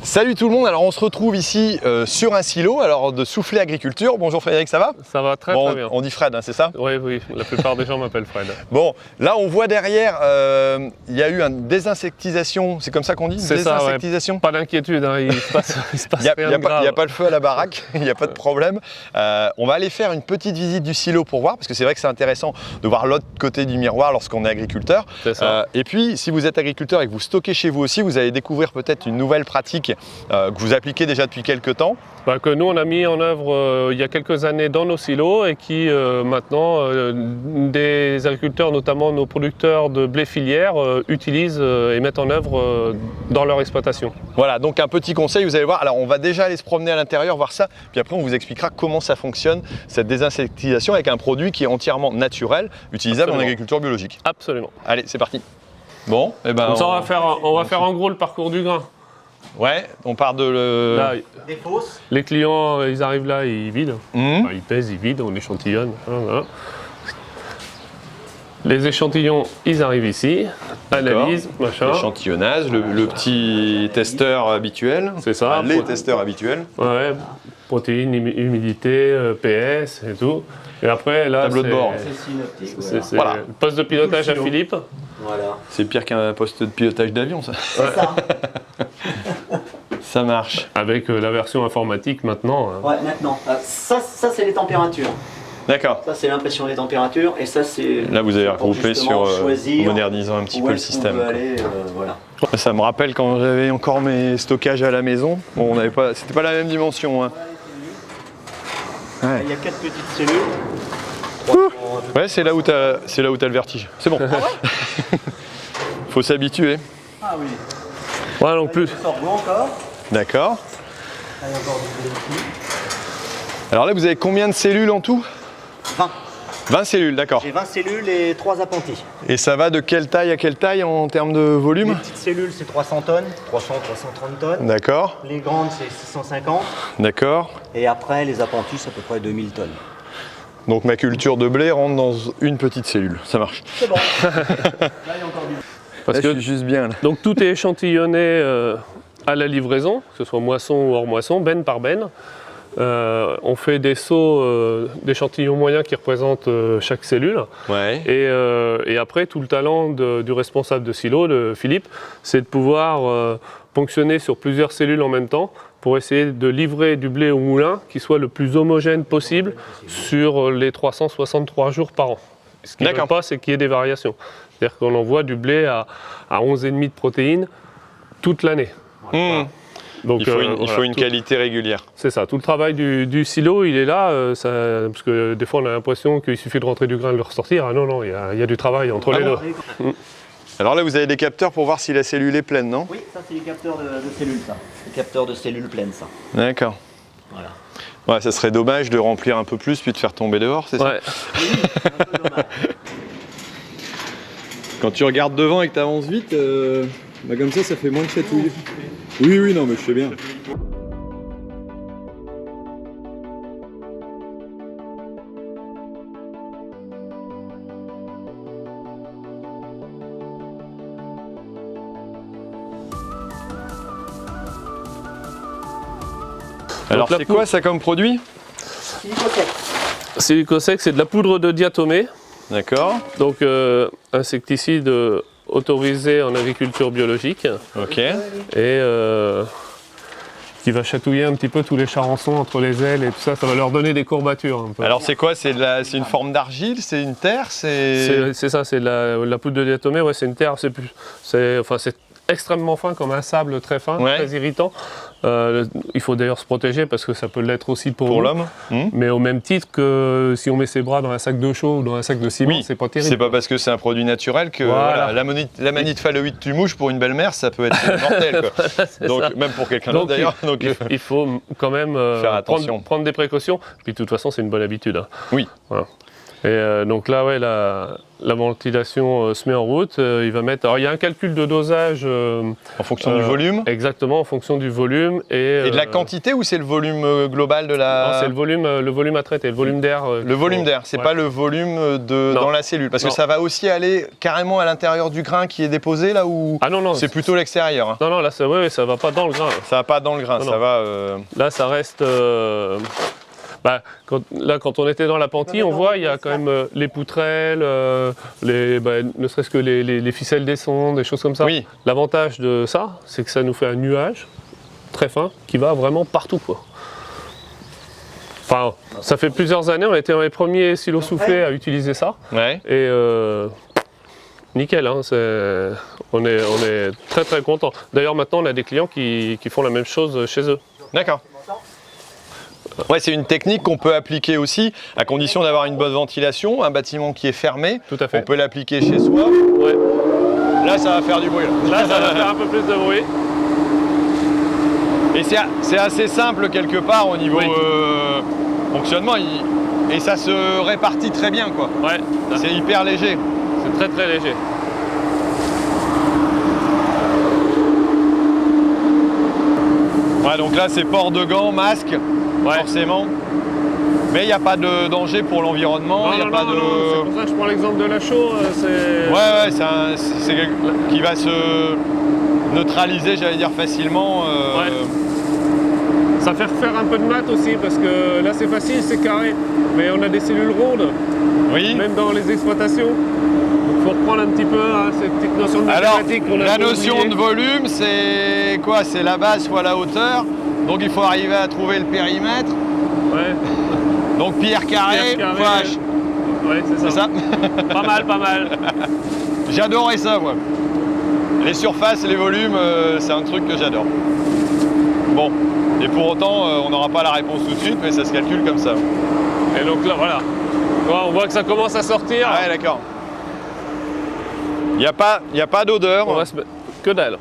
Salut tout le monde, alors on se retrouve ici sur un silo de Soufflet Agriculture. Bonjour Frédéric, ça va? Ça va très bien. On dit Fred, hein, c'est ça? Oui, la plupart des gens m'appellent Fred. Bon, là on voit derrière, il y a eu une désinsectisation, c'est comme ça qu'on dit? C'est ça, ouais. Pas d'inquiétude, hein, il se passe rien de grave. Il n'y a pas le feu à la baraque, il n'y a pas de problème. On va aller faire une petite visite du silo pour voir, parce que c'est vrai que c'est intéressant de voir l'autre côté du miroir lorsqu'on est agriculteur. C'est ça. Et puis, si vous êtes agriculteur et que vous stockez chez vous aussi, vous allez découvrir peut-être une nouvelle pratique que vous appliquez déjà depuis quelques temps. Que nous on a mis en œuvre il y a quelques années dans nos silos et qui maintenant des agriculteurs, notamment nos producteurs de blé filière, utilisent et mettent en œuvre dans leur exploitation. Voilà, donc un petit conseil, vous allez voir, alors on va déjà aller se promener à l'intérieur, voir ça, puis après on vous expliquera comment ça fonctionne, cette désinsectisation avec un produit qui est entièrement naturel, utilisable en agriculture biologique. Absolument. Allez, c'est parti. Bon, et ben on va faire en gros le parcours du grain. Ouais, on part de là, des fosses. Les clients, ils arrivent là, ils vident. Enfin, ils pèsent, ils vident, on échantillonne. Voilà. Les échantillons, ils arrivent ici, analyse, machin. Échantillonnage, le petit testeur habituel. C'est ça. Les testeurs habituels. Ouais, protéines, humidité, PS et tout. Et après, là, tableau de bord. C'est voilà. Le poste de pilotage à Philippe. Voilà. C'est pire qu'un poste de pilotage d'avion, ça. C'est ça. Ça marche. Avec la version informatique maintenant. Ouais, maintenant. Ça c'est les températures. D'accord. Ça, c'est l'impression des températures. Et ça, c'est. Là, vous avez regroupé sur choisir modernisant un petit peu le système. Aller, voilà. Ça me rappelle quand j'avais encore mes stockages à la maison. Bon, c'était pas la même dimension. Hein. Ouais. Il y a 4 petites cellules. Ouais, c'est là où t'as le vertige. C'est bon. Ah ouais. Faut s'habituer. Ah oui. Ouais, non plus. Encore. D'accord. Alors là, vous avez combien de cellules en tout? 20. 20 cellules, d'accord. J'ai 20 cellules et 3 apprentis. Et ça va de quelle taille à quelle taille en termes de volume? Les petites cellules, c'est 300 tonnes, 330 tonnes. D'accord. Les grandes, c'est 650. D'accord. Et après, les apprentis, c'est à peu près 2000 tonnes. Donc ma culture de blé rentre dans une petite cellule, ça marche. C'est bon. Là, il y a encore du... Parce que je suis juste bien là. Donc tout est échantillonné à la livraison, que ce soit moisson ou hors moisson, benne par benne. On fait des seaux d'échantillons moyens qui représentent chaque cellule. Ouais. Et après, tout le talent du responsable de silo, de Philippe, c'est de pouvoir ponctionner sur plusieurs cellules en même temps pour essayer de livrer du blé au moulin qui soit le plus homogène possible sur les 363 jours par an. Ce qu'il ne veut pas, c'est qu'il y ait des variations. C'est-à-dire qu'on envoie du blé à 11,5 de protéines toute l'année. Voilà. Donc, il faut une qualité régulière. C'est ça, tout le travail du silo, il est là, parce que des fois on a l'impression qu'il suffit de rentrer du grain et de le ressortir. Ah non, il y a du travail entre les deux. Alors là, vous avez des capteurs pour voir si la cellule est pleine, non? Oui, ça c'est les capteurs de cellules, ça. Les capteurs de cellules pleines, ça. D'accord. Voilà. Ouais, ça serait dommage de remplir un peu plus puis de faire tomber dehors, c'est ça? Ouais. Oui, c'est un peu dommage. Quand tu regardes devant et que tu avances vite, comme ça fait moins de chatouille. Oui, non, mais je sais bien. Alors c'est quoi ça comme produit? Silicosec. Silicosec, c'est de la poudre de diatomée. D'accord. Donc insecticide autorisé en agriculture biologique. Ok. Et qui va chatouiller un petit peu tous les charançons entre les ailes et tout ça, ça va leur donner des courbatures un peu. Alors c'est quoi? C'est une forme d'argile? C'est une terre? C'est ça, c'est de la poudre de diatomée, ouais, c'est une terre, c'est extrêmement fin, comme un sable très fin, très irritant. Il faut d'ailleurs se protéger parce que ça peut l'être aussi pour l'homme. Mais au même titre que si on met ses bras dans un sac de chaux ou dans un sac de ciment, c'est pas terrible. C'est pas parce que c'est un produit naturel que la manite phalloïde tu mouches pour une belle-mère, ça peut être mortel. Quoi. Voilà, donc ça. même pour quelqu'un d'autre d'ailleurs. Il faut quand même faire attention. prendre des précautions. Puis de toute façon, c'est une bonne habitude. Hein. Oui. Voilà. Et donc là, ouais, la ventilation se met en route. Il va mettre. Alors, il y a un calcul de dosage. En fonction du volume. Exactement, en fonction du volume. Et de la quantité ou c'est le volume global de la. Non, c'est le volume à traiter, le volume d'air. Le volume d'air, c'est pas le volume dans la cellule. Parce que ça va aussi aller carrément à l'intérieur du grain qui est déposé là où. Ah non, c'est plutôt l'extérieur. Hein. Non, là, ça va pas dans le grain. Ça va pas dans le grain, ça va. Là, ça reste. Quand on était dans la Pantille, on voit il y a quand même les poutrelles, ne serait-ce que les ficelles des sondes, des choses comme ça. Oui. L'avantage de ça, c'est que ça nous fait un nuage très fin qui va vraiment partout, quoi. Enfin, ça fait plusieurs années, on a été dans les premiers silos soufflés à utiliser ça. Ouais. Et nickel, hein, on est très très contents. D'ailleurs, maintenant, on a des clients qui font la même chose chez eux. D'accord. Ouais, c'est une technique qu'on peut appliquer aussi, à condition d'avoir une bonne ventilation, un bâtiment qui est fermé. Tout à fait. On peut l'appliquer chez soi. Ouais. Là, ça va faire du bruit. Là, ça va faire un peu plus de bruit. Et c'est assez simple quelque part au niveau fonctionnement. Et ça se répartit très bien, quoi. Ouais. C'est hyper léger. C'est très très léger. Ouais, donc là, c'est port de gants, masque, forcément. Mais il n'y a pas de danger pour l'environnement. C'est pour ça que je prends l'exemple de la chaux. Ouais, c'est qui va se neutraliser, j'allais dire, facilement. Ça fait refaire un peu de maths aussi, parce que là, c'est facile, c'est carré. Mais on a des cellules rondes, même dans les exploitations. Il faut reprendre un petit peu cette petite notion de mathématiques. Alors, la notion de volume, c'est quoi? C'est la base fois la hauteur. Donc il faut arriver à trouver le périmètre. Ouais. Donc pierre carrée, fois H. Ouais, c'est ça. Pas mal. J'adorais ça, moi. Les surfaces, les volumes, c'est un truc que j'adore. Bon, et pour autant, on n'aura pas la réponse tout de suite, mais ça se calcule comme ça. Et donc là, voilà. On voit que ça commence à sortir. Ah ouais, d'accord. Il n'y a pas d'odeur. On va se mettre... Que dalle.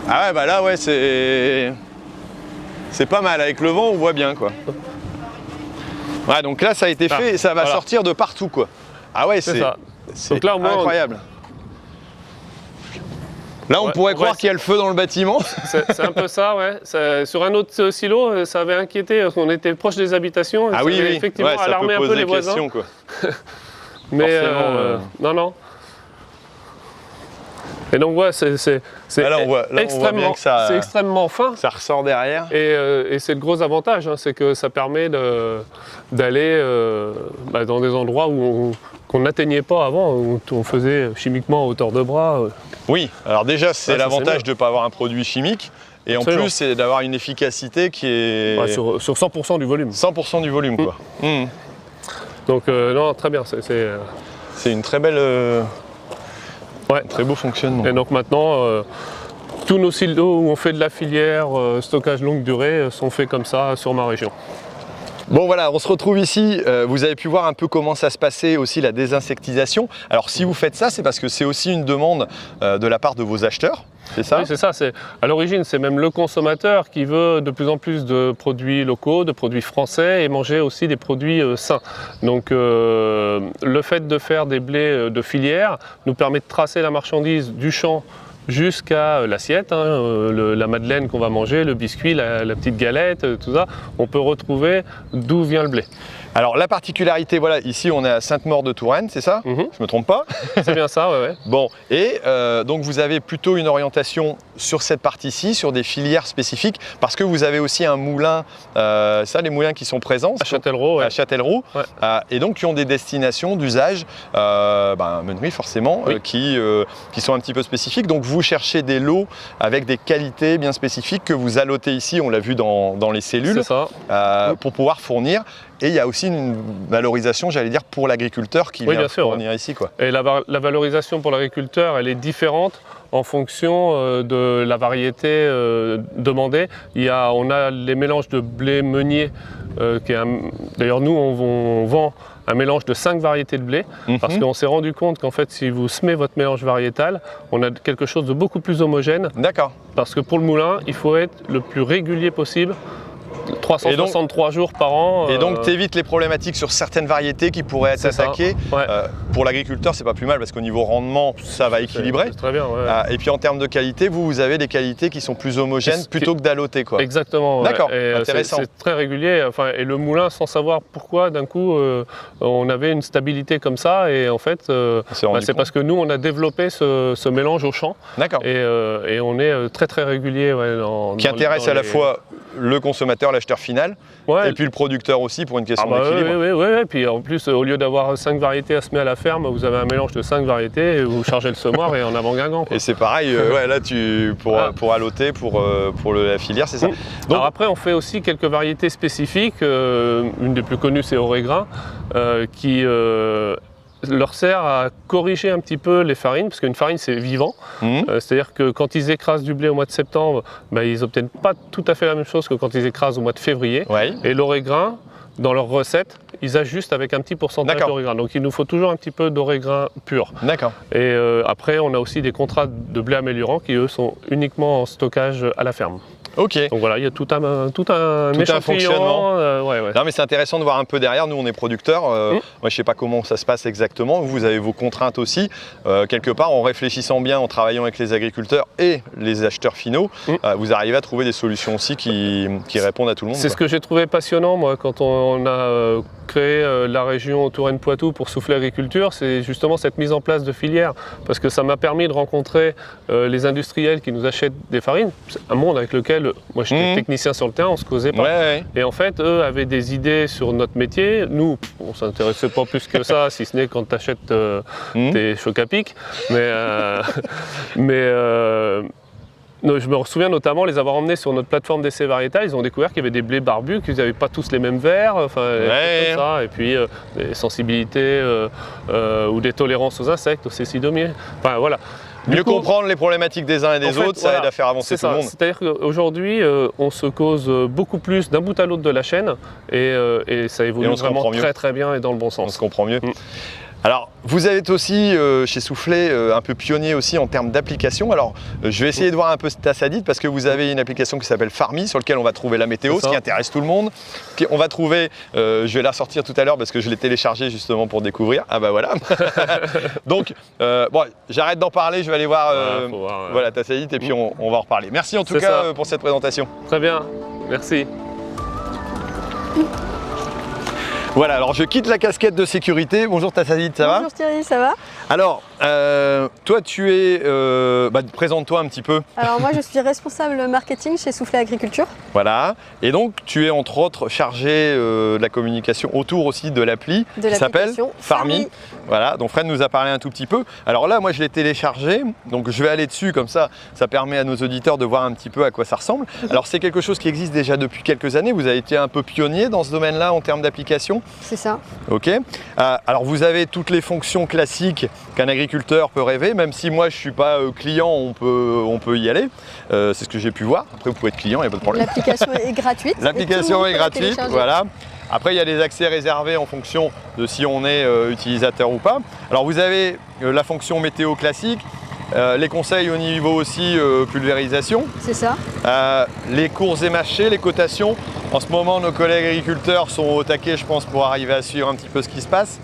Ah ouais, bah là, ouais, c'est pas mal. Avec le vent, on voit bien, quoi. Ouais, donc là, ça a été fait et ça va sortir de partout, quoi. Ah ouais, c'est donc là, au moins, incroyable. Là, on pourrait croire qu'il y a le feu dans le bâtiment. C'est un peu ça, ouais. Sur un autre silo, ça avait inquiété, parce qu'on était proche des habitations. Ah oui, effectivement, alarmé un peu les voisins. Questions, quoi. Mais non. Et donc, ouais, c'est extrêmement fin. Ça ressort derrière. Et c'est le gros avantage, hein, c'est que ça permet d'aller dans des endroits qu'on n'atteignait pas avant, où on faisait chimiquement à hauteur de bras. Oui, alors déjà, c'est l'avantage de ne pas avoir un produit chimique. Et Absolument. En plus, c'est d'avoir une efficacité qui est... sur 100% du volume. 100% du volume, quoi. Donc, non, très bien. C'est une très belle... très beau fonctionnement. Et donc maintenant, tous nos silos où on fait de la filière, stockage longue durée, sont faits comme ça sur ma région. Bon voilà, on se retrouve ici, vous avez pu voir un peu comment ça se passait aussi la désinsectisation. Alors si vous faites ça, c'est parce que c'est aussi une demande de la part de vos acheteurs, c'est ça? Oui, c'est ça. À l'origine, c'est même le consommateur qui veut de plus en plus de produits locaux, de produits français et manger aussi des produits sains. Donc le fait de faire des blés de filière nous permet de tracer la marchandise du champ jusqu'à l'assiette, la madeleine qu'on va manger, le biscuit, la petite galette, tout ça. On peut retrouver d'où vient le blé. Alors la particularité, voilà, ici on est à Sainte-Maure-de-Touraine, c'est ça? Je me trompe pas? C'est bien ça, ouais. Bon, et donc vous avez plutôt une orientation sur cette partie-ci, sur des filières spécifiques, parce que vous avez aussi un moulin, les moulins qui sont présents à Châtellerault, à Châtellerault, et donc qui ont des destinations d'usage, meunerie forcément, qui sont un petit peu spécifiques. Donc vous cherchez des lots avec des qualités bien spécifiques que vous allotez ici, on l'a vu dans les cellules, pour pouvoir fournir. Et il y a aussi une valorisation, j'allais dire, pour l'agriculteur qui vient fournir ici, quoi. Et la valorisation pour l'agriculteur, elle est différente en fonction de la variété demandée. On a les mélanges de blé meunier, d'ailleurs nous on vend un mélange de 5 variétés de blé, parce qu'on s'est rendu compte qu'en fait si vous semez votre mélange variétal, on a quelque chose de beaucoup plus homogène. D'accord. Parce que pour le moulin, il faut être le plus régulier possible 363 jours par an. Et donc, tu évites les problématiques sur certaines variétés qui pourraient être attaquées. Ouais. Pour l'agriculteur, c'est pas plus mal parce qu'au niveau rendement, ça va équilibrer. C'est très bien. Ouais. Et puis en termes de qualité, vous avez des qualités qui sont plus homogènes plutôt que d'alloter, quoi. Exactement. D'accord, Et, intéressant. c'est très régulier. Enfin, et le moulin, sans savoir pourquoi, d'un coup, on avait une stabilité comme ça. Et en fait, c'est parce que nous, on a développé ce mélange au champ. D'accord. Et on est très très régulier. Qui intéresse à la fois le consommateur, l'acheteur final, et puis le producteur aussi pour une question d'équilibre. Oui. Et puis en plus, au lieu d'avoir 5 variétés à semer à la ferme, vous avez un mélange de 5 variétés, et vous chargez le semoir et en avant Guingamp. Et c'est pareil, là pour alloter, pour la filière, c'est ça. Donc, alors après, on fait aussi quelques variétés spécifiques. Une des plus connues, c'est Orégrain, qui leur sert à corriger un petit peu les farines, parce qu'une farine c'est vivant, c'est-à-dire que quand ils écrasent du blé au mois de septembre, ils n'obtiennent pas tout à fait la même chose que quand ils écrasent au mois de février. Ouais. Et l'Orégrain, dans leur recette, ils ajustent avec un petit pourcentage d'Orégrain. Donc il nous faut toujours un petit peu d'Orégrain pur. D'accord. Et après, on a aussi des contrats de blé améliorant qui eux sont uniquement en stockage à la ferme. Ok. Donc voilà, il y a tout un fonctionnement. Ouais. Non mais c'est intéressant de voir un peu derrière. Nous on est producteurs. Moi je sais pas comment ça se passe exactement. Vous avez vos contraintes aussi. Quelque part en réfléchissant bien, en travaillant avec les agriculteurs et les acheteurs finaux, vous arrivez à trouver des solutions aussi qui répondent à tout le monde. C'est ce que j'ai trouvé passionnant moi quand on a créé la région Touraine-Poitou pour Soufflet Agriculture, c'est justement cette mise en place de filières, parce que ça m'a permis de rencontrer les industriels qui nous achètent des farines, c'est un monde avec lequel moi j'étais technicien sur le terrain, on se causait pas. Et en fait, eux avaient des idées sur notre métier. Nous, on s'intéressait pas plus que ça, si ce n'est quand tu achètes tes chocs à pic. Je me souviens notamment les avoir emmenés sur notre plateforme d'essai variétal. Ils ont découvert qu'il y avait des blés barbus, qu'ils n'avaient pas tous les mêmes vers, comme ça. Et puis des sensibilités ou des tolérances aux insectes, aux cécidomiers. Enfin voilà. Mieux comprendre les problématiques des uns et des autres, ça aide à faire avancer tout le monde. C'est-à-dire qu'aujourd'hui, on se cause beaucoup plus d'un bout à l'autre de la chaîne et ça évolue vraiment très très bien et dans le bon sens. On se comprend mieux. Alors, vous êtes aussi chez Soufflet un peu pionnier aussi en termes d'application. Alors, je vais essayer de voir un peu Tassadit parce que vous avez une application qui s'appelle Farmi sur laquelle on va trouver la météo, ce qui intéresse tout le monde. On va trouver, je vais la ressortir tout à l'heure parce que je l'ai téléchargée justement pour découvrir. Ah bah voilà. Donc, j'arrête d'en parler, je vais aller voir, voilà, Tassadit et puis on va en reparler. Merci en tout cas pour cette présentation. Très bien, merci. Voilà, alors je quitte la casquette de sécurité. Bonjour Tassadit, ça va? Bonjour Thierry, ça va? Alors, toi tu es... présente-toi un petit peu. Alors moi je suis responsable marketing chez Soufflet Agriculture. Voilà, et donc tu es entre autres chargé de la communication autour aussi de l'appli qui s'appelle Farmi. Voilà, donc Fred nous a parlé un tout petit peu. Alors là, moi je l'ai téléchargé, donc je vais aller dessus comme ça permet à nos auditeurs de voir un petit peu à quoi ça ressemble. Alors c'est quelque chose qui existe déjà depuis quelques années, vous avez été un peu pionnier dans ce domaine-là en termes d'application. C'est ça. Ok. Alors vous avez toutes les fonctions classiques qu'un agriculteur peut rêver, même si moi je ne suis pas client, on peut y aller. C'est ce que j'ai pu voir. Après vous pouvez être client, il n'y a pas de problème. L'application est gratuite. L'application est gratuite, voilà. Après, il y a des accès réservés en fonction de si on est utilisateur ou pas. Alors, vous avez la fonction météo classique, les conseils au niveau aussi pulvérisation. C'est ça. Les cours et marchés, les cotations. En ce moment, nos collègues agriculteurs sont au taquet, je pense, pour arriver à suivre un petit peu ce qui se passe.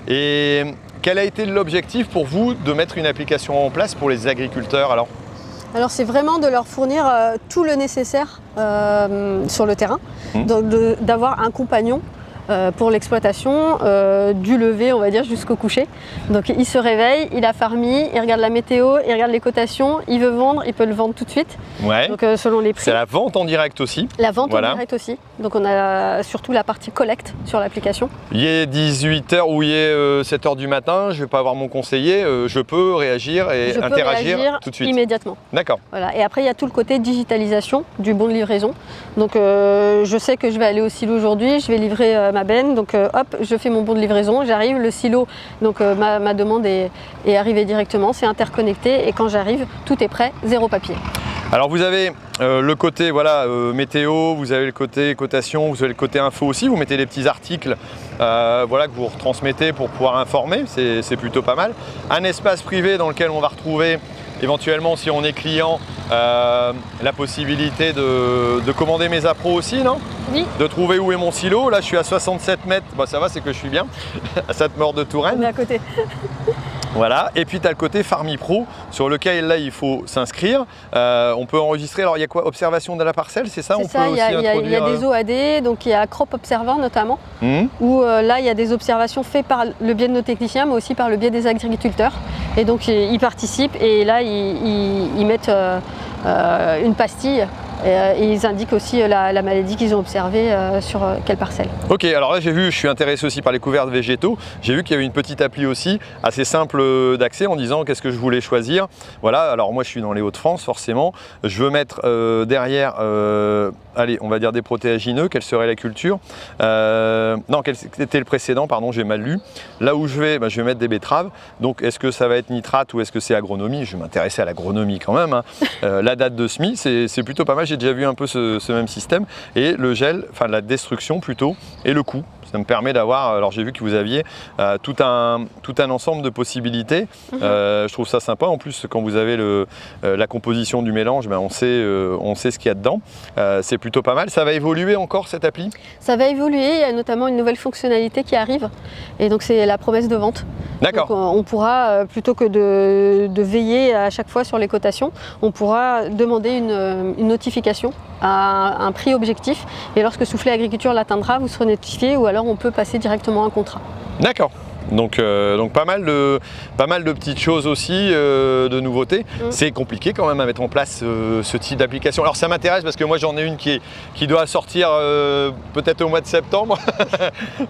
Et quel a été l'objectif pour vous de mettre une application en place pour les agriculteurs alors c'est vraiment de leur fournir tout le nécessaire sur le terrain, donc d'avoir un compagnon pour l'exploitation du lever, on va dire, jusqu'au coucher. Donc il se réveille, il a Farmi, il regarde la météo, il regarde les cotations, il veut vendre, il peut le vendre tout de suite. Ouais. Donc selon les prix. C'est la vente en direct aussi. La vente en direct aussi. Donc on a surtout la partie collecte sur l'application. Il est 18h ou il est 7h du matin, je ne vais pas avoir mon conseiller, je peux réagir et interagir tout de suite. Immédiatement. D'accord. Voilà. Et après il y a tout le côté digitalisation du bon de livraison. Donc je sais que je vais aller au silo aujourd'hui, je vais livrer ma benne, donc hop, je fais mon bon de livraison, j'arrive, le silo, donc ma demande est arrivée directement, c'est interconnecté et quand j'arrive, tout est prêt, zéro papier. Alors vous avez le côté météo, vous avez le côté cotation, vous avez le côté info aussi, vous mettez des petits articles que vous retransmettez pour pouvoir informer, c'est plutôt pas mal. Un espace privé dans lequel on va retrouver éventuellement, si on est client, la possibilité de commander mes appros aussi, non? Oui. De trouver où est mon silo. Là, je suis à 67 mètres. Bon, ça va, c'est que je suis bien. À Sainte-Maure de On est Touraine. à côté. Voilà. Et puis, tu as le côté Farmi Pro sur lequel, là, il faut s'inscrire. On peut enregistrer. Alors, il y a quoi? Observation de la parcelle, c'est ça? C'est On ça, peut il aussi y a introduire, des OAD, donc il y a Crop Observer notamment, Mhm. où là il y a des observations faites par le biais de nos techniciens, mais aussi par le biais des agriculteurs. Et donc ils participent et là ils mettent une pastille et ils indiquent aussi la maladie qu'ils ont observée sur quelle parcelle. Ok, alors là j'ai vu, je suis intéressé aussi par les couverts végétaux. J'ai vu qu'il y avait une petite appli aussi, assez simple d'accès en disant qu'est-ce que je voulais choisir. Voilà, alors moi je suis dans les Hauts-de-France forcément. Je veux mettre derrière, allez, on va dire des protéagineux. Quelle serait la culture? Non, quel était le précédent? Pardon, j'ai mal lu. Là où je vais mettre des betteraves. Donc est-ce que ça va être nitrate ou est-ce que c'est agronomie? Je vais m'intéresser à l'agronomie quand même, hein. La date de semis, c'est plutôt pas mal. J'ai déjà vu un peu ce même système. Et le gel, enfin la destruction plutôt, et le coût. Ça me permet d'avoir, alors j'ai vu que vous aviez tout un ensemble de possibilités. Je trouve ça sympa. En plus, quand vous avez la composition du mélange, ben on sait ce qu'il y a dedans. C'est plutôt pas mal. Ça va évoluer encore cette appli? Ça va évoluer, il y a notamment une nouvelle fonctionnalité qui arrive, et donc c'est la promesse de vente. D'accord. Donc, on pourra, plutôt que de veiller à chaque fois sur les cotations, on pourra demander une notification à un prix objectif, et lorsque Soufflet Agriculture l'atteindra, vous serez notifié, ou alors on peut passer directement un contrat. D'accord. Donc pas mal de petites choses aussi, de nouveautés. C'est compliqué quand même à mettre en place ce type d'application. Alors ça m'intéresse parce que moi j'en ai une qui doit sortir peut-être au mois de septembre.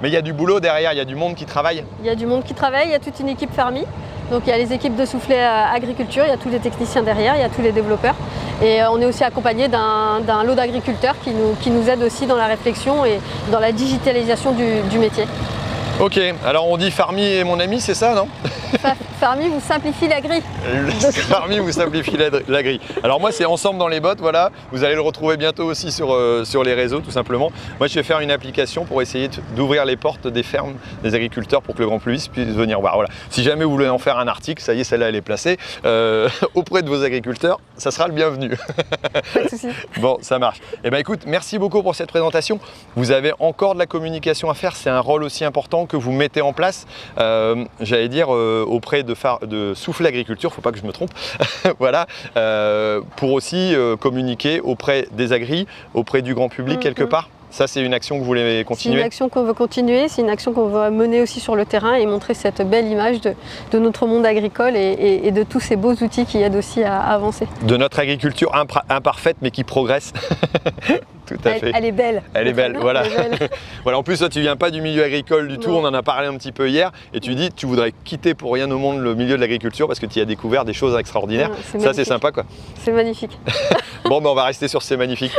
Mais il y a du boulot derrière, il y a du monde qui travaille. Il y a du monde qui travaille, il y a toute une équipe Farmi. Donc il y a les équipes de Soufflet Agriculture, il y a tous les techniciens derrière, il y a tous les développeurs. Et on est aussi accompagné d'un lot d'agriculteurs qui nous aident aussi dans la réflexion et dans la digitalisation du métier. Ok, alors on dit Farmi est mon ami, c'est ça, non? Farmi vous simplifie la grille. Farmi vous simplifie la grille. Alors moi c'est Ensemble dans les bottes, voilà. Vous allez le retrouver bientôt aussi sur les réseaux tout simplement. Moi je vais faire une application pour essayer d'ouvrir les portes des fermes des agriculteurs pour que le grand public puisse venir voir. Voilà. Si jamais vous voulez en faire un article, ça y est, celle-là elle est placée auprès de vos agriculteurs, ça sera le bienvenu. Pas de souci. Bon, ça marche. Eh bien écoute, merci beaucoup pour cette présentation. Vous avez encore de la communication à faire, c'est un rôle aussi important que vous mettez en place, j'allais dire auprès de Soufflet Agriculture, il ne faut pas que je me trompe, voilà, pour aussi communiquer auprès des agris, auprès du grand public quelque part. Ça, c'est une action que vous voulez continuer? C'est une action qu'on veut continuer, c'est une action qu'on va mener aussi sur le terrain et montrer cette belle image de notre monde agricole et de tous ces beaux outils qui aident aussi à avancer. De notre agriculture imparfaite mais qui progresse. Tout à fait. Elle est belle. Elle est belle, voilà. Elle est belle. Voilà. En plus, toi, tu viens pas du milieu agricole du tout, on en a parlé un petit peu hier, et tu dis tu voudrais quitter pour rien au monde le milieu de l'agriculture parce que tu y as découvert des choses extraordinaires. Ça, c'est sympa, quoi. C'est magnifique. Bon, ben, on va rester sur ces magnifiques.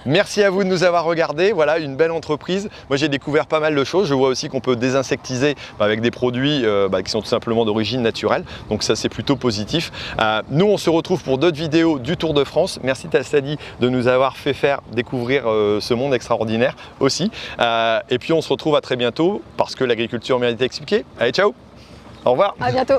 Merci à vous de nous avoir regardés. Voilà, une belle entreprise. Moi, j'ai découvert pas mal de choses. Je vois aussi qu'on peut désinsectiser avec des produits qui sont tout simplement d'origine naturelle. Donc ça, c'est plutôt positif. Nous, on se retrouve pour d'autres vidéos du Tour de France. Merci Talsadi de nous avoir fait faire découvrir ce monde extraordinaire aussi. Et puis, on se retrouve à très bientôt parce que l'agriculture mérite d'être expliquée. Allez, ciao. Au revoir. À bientôt.